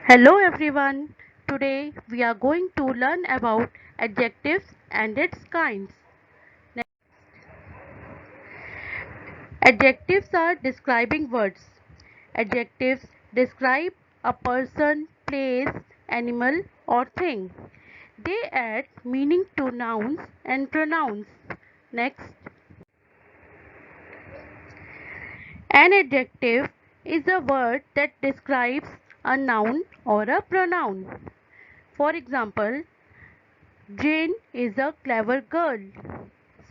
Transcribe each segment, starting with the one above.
Hello everyone. Today we are going to learn about adjectives and its kinds. Adjectives are describing words. Adjectives describe a person, place, animal or thing. They add meaning to nouns and pronouns. Next, an adjective is a word that describes a noun or a pronoun. For example, Jane is a clever girl.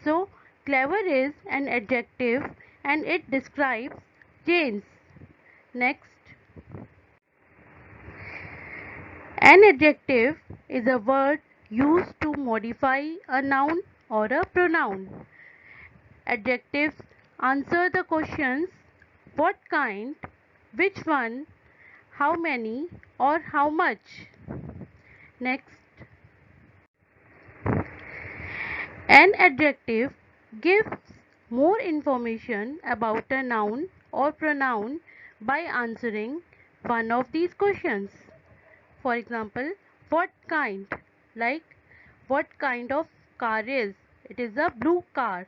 So, clever is an adjective and it describes Jane's. Next, an adjective is a word used to modify a noun or a pronoun. Adjectives answer the questions what kind, which one, how many, or how much. Next, an adjective gives more information about a noun or pronoun by answering one of these questions. For example, what kind? Like, what kind of car is? It is a blue car.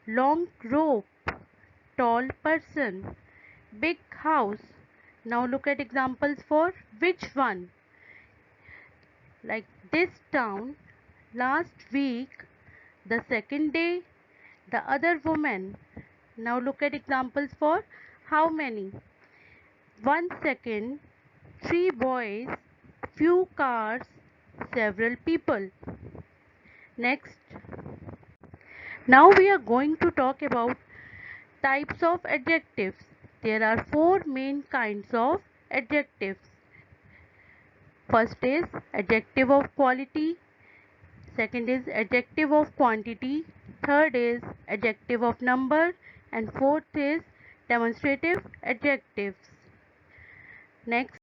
Long rope. Tall person. Big house. Now look at examples for which one. Like this town. Last week. The second day. The other woman. Now look at examples for how many. 1 second, 3 boys, few cars, several people. Next, now we are going to talk about types of adjectives. There are four main kinds of adjectives. First is adjective of quality, second is adjective of quantity, third is adjective of number, and fourth is demonstrative adjectives. Next,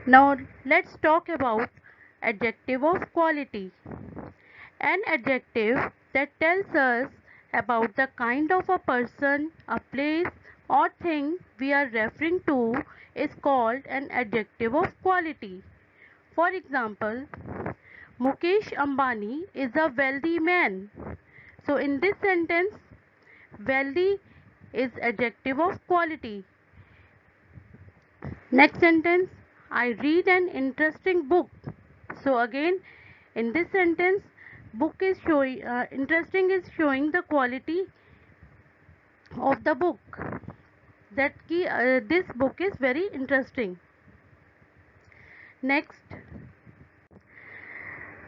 now let's talk about adjective of quality. An adjective that tells us about the kind of a person, a place or thing we are referring to is called an adjective of quality. For example, Mukesh Ambani is a wealthy man. So in this sentence, wealthy is adjective of quality. Next sentence, I read an interesting book. So again, in this sentence, book is showing interesting is showing the quality of the book. This book is very interesting. Next,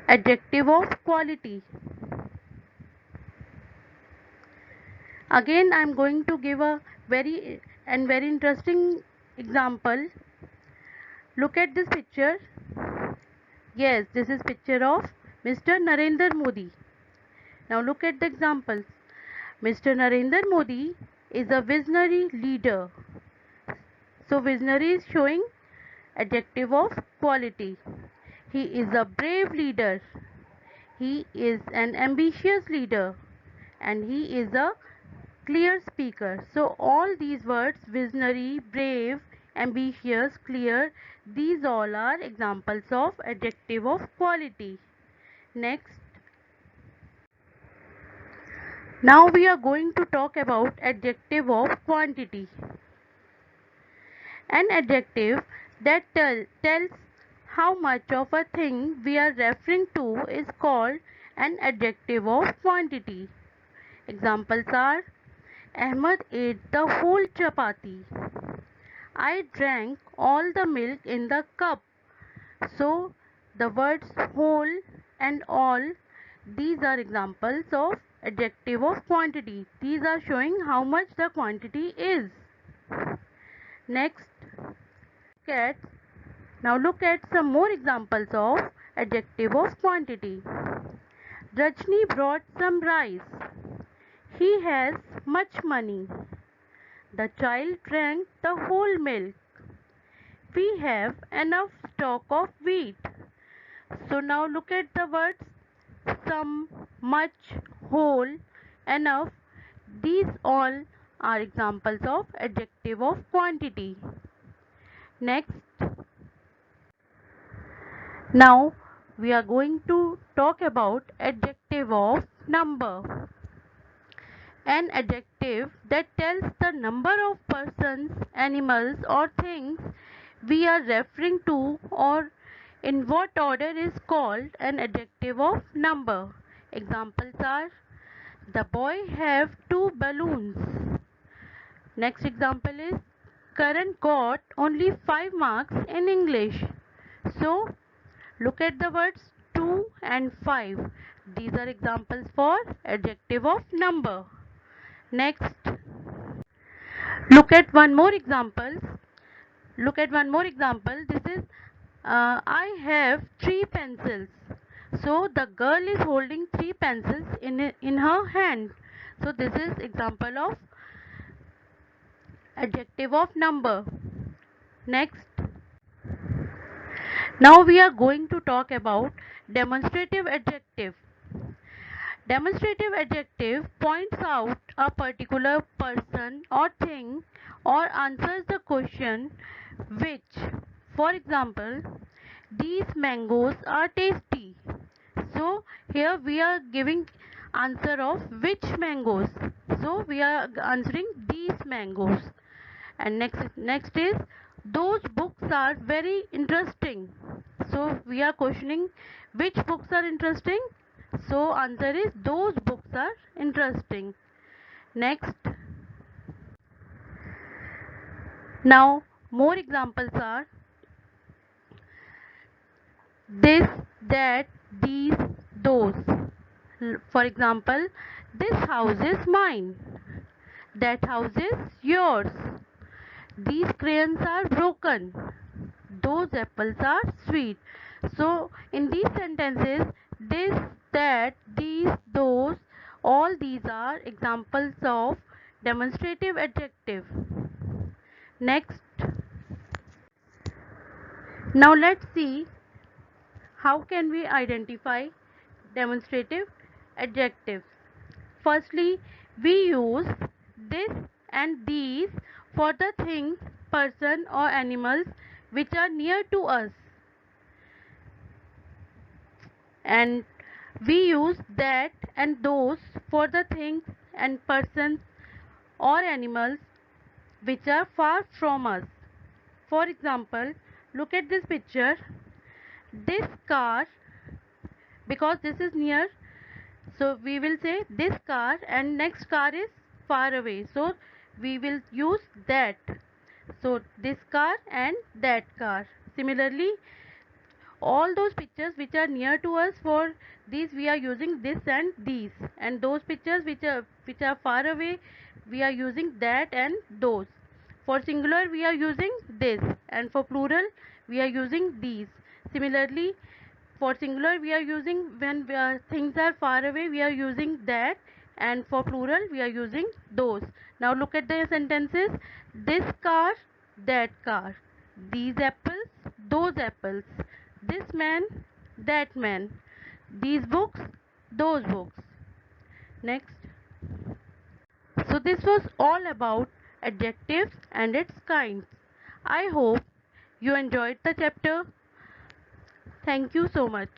adjective of quality. Again, I am going to give a very interesting example. Look at this picture. Yes, this is picture of Mr. Narendra Modi. Now look at the examples. Mr. Narendra Modi is a visionary leader. So visionary is showing adjective of quality. He is a brave leader. He is an ambitious leader. And he is a clear speaker. So all these words visionary, brave, ambitious, clear, these all are examples of adjective of quality. Next, now we are going to talk about adjective of quantity. An adjective that tells how much of a thing we are referring to is called an adjective of quantity. Examples are Ahmad ate the whole chapati. I drank all the milk in the cup. So the words whole and all, these are examples of adjective of quantity. These are showing how much the quantity is. Next, cat. Now look at some more examples of adjective of quantity. Rajni brought some rice. He has much money. The child drank the whole milk. We have enough stock of wheat. So now look at the words some, much, whole, enough. These all are examples of adjective of quantity. Next, now we are going to talk about adjective of number. An adjective that tells the number of persons, animals or things we are referring to or in what order is called an adjective of number. Examples are: the boy have two balloons. Next example is: Karan got only 5 marks in English. So look at the words 2 and 5. These are examples for adjective of number. Next, look at one more example. Look at one more example. This is I have 3 pencils. So the girl is holding 3 pencils in her hand. So this is example of adjective of number. Next, now we are going to talk about demonstrative adjective. Demonstrative adjective points out a particular person or thing or answers the question which. For example, these mangoes are tasty. So here we are giving answer of which mangoes. So we are answering these mangoes. And next is those books are very interesting. So we are questioning which books are interesting. So answer is those books are interesting. Next, now more examples are this, that, these, those. For example, this house is mine. That house is yours. These crayons are broken. Those apples are sweet. So in these sentences, this, that, these, those, all these are examples of demonstrative adjective. Next, now let's see how can we identify demonstrative adjectives. Firstly, we use this and these for the things, person or animals which are near to us, and we use that and those for the things and persons or animals which are far from us. For example, look at this picture. This car, because this is near, so we will say this car, and next car is far away, so we will use that. So this car and that car. Similarly, all those pictures which are near to us, for these we are using this and these, and those pictures which are far away, we are using that and those. For singular we are using this, and for plural we are using these. Similarly, for singular we are using, when things are far away, we are using that, and for plural we are using those. Now look at the sentences: this car, that car. These apples, those apples. This man, that man. These books, those books. Next. So this was all about adjectives and its kinds. I hope you enjoyed the chapter. Thank you so much.